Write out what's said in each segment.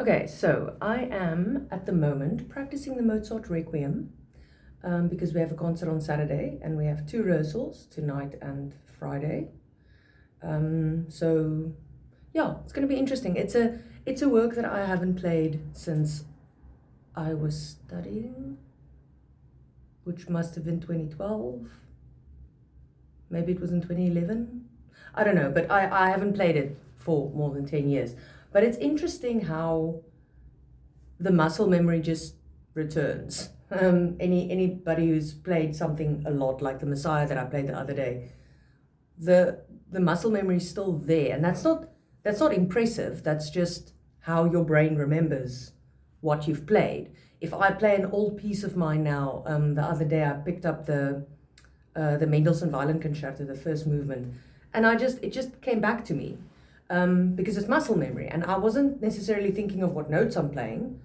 Okay, so I am at the moment practicing the Mozart Requiem because we have a concert on Saturday and we have two rehearsals tonight and Friday. So yeah, it's going to be interesting. It's a work that I haven't played since I was studying, which must have been 2012. Maybe it was in 2011. I don't know, but I haven't played it for more than 10 years. But it's interesting how the muscle memory just returns. Anybody who's played something a lot, like the Messiah that I played the other day, the muscle memory is still there, and that's not impressive. That's just how your brain remembers what you've played. If I play an old piece of mine now, the other day I picked up the Mendelssohn Violin Concerto, the first movement, and it just came back to me because it's muscle memory, and I wasn't necessarily thinking of what notes I'm playing.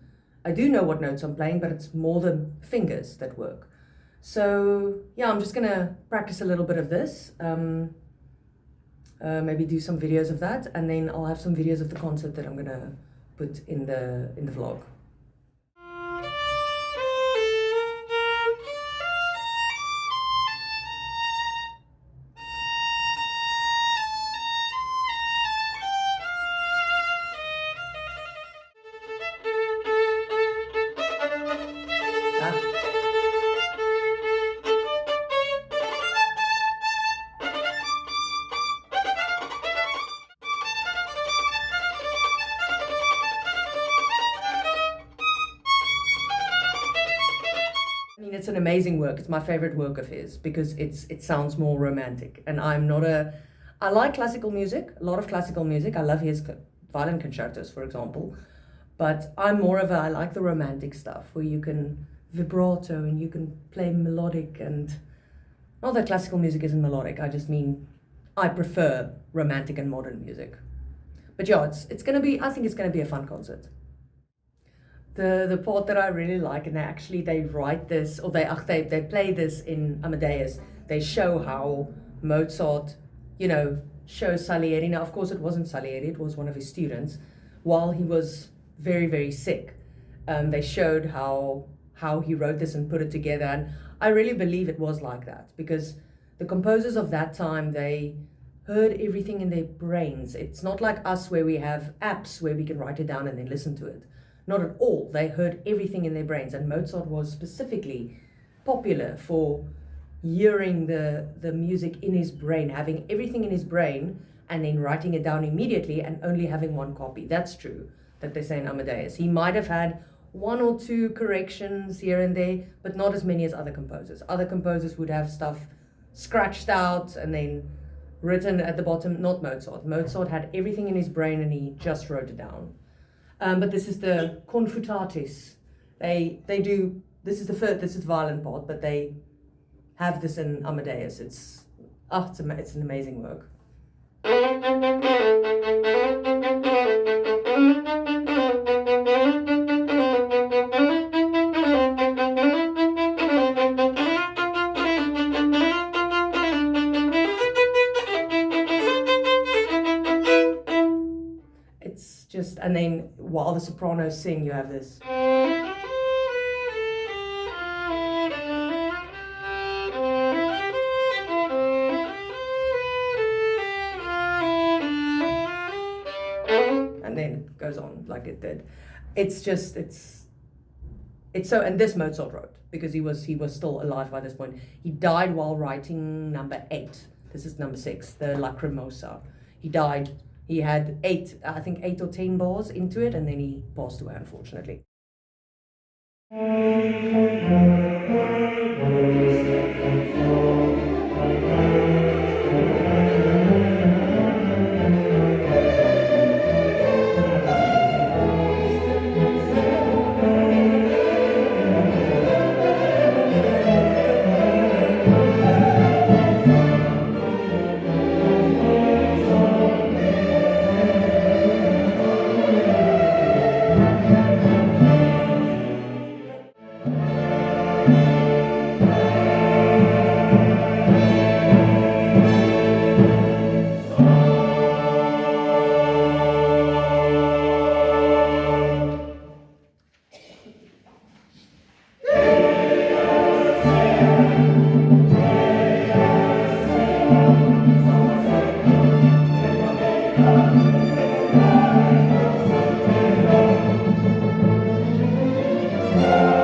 I do know what notes I'm playing, but it's more the fingers that work. So yeah, I'm just gonna practice a little bit of this, maybe do some videos of that, and then I'll have some videos of the concert that I'm gonna put in the vlog. I mean, it's an amazing work. It's my favorite work of his because it sounds more romantic. And I like classical music, a lot of classical music. I love his violin concertos, for example. But I like the romantic stuff where you can vibrato and you can play melodic, and not that classical music isn't melodic. I just mean I prefer romantic and modern music. But yeah, I think it's gonna be a fun concert. The part that I really like, and they write this, or they play this in Amadeus. They show how Mozart, shows Salieri. Now, of course, it wasn't Salieri; it was one of his students. While he was very, very sick, they showed how he wrote this and put it together. And I really believe it was like that because the composers of that time, they heard everything in their brains. It's not like us where we have apps where we can write it down and then listen to it. Not at all. They heard everything in their brains, and Mozart was specifically popular for hearing the music in his brain, having everything in his brain, and then writing it down immediately and only having one copy. That's true that they say in Amadeus. He might have had one or two corrections here and there, but not as many as other composers. Other composers would have stuff scratched out and then written at the bottom. Not Mozart. Mozart had everything in his brain and he just wrote it down. But this is the confutatis. This is the violin part, but they have this in Amadeus. It's an amazing work. And then while the sopranos sing, you have this. And then it goes on like it did. It's so, and this Mozart wrote because he was still alive by this point. He died while writing number 8. This is number 6, the Lacrimosa. He died. He had 8 or 10 bars into it, and then he passed away, unfortunately. Bye.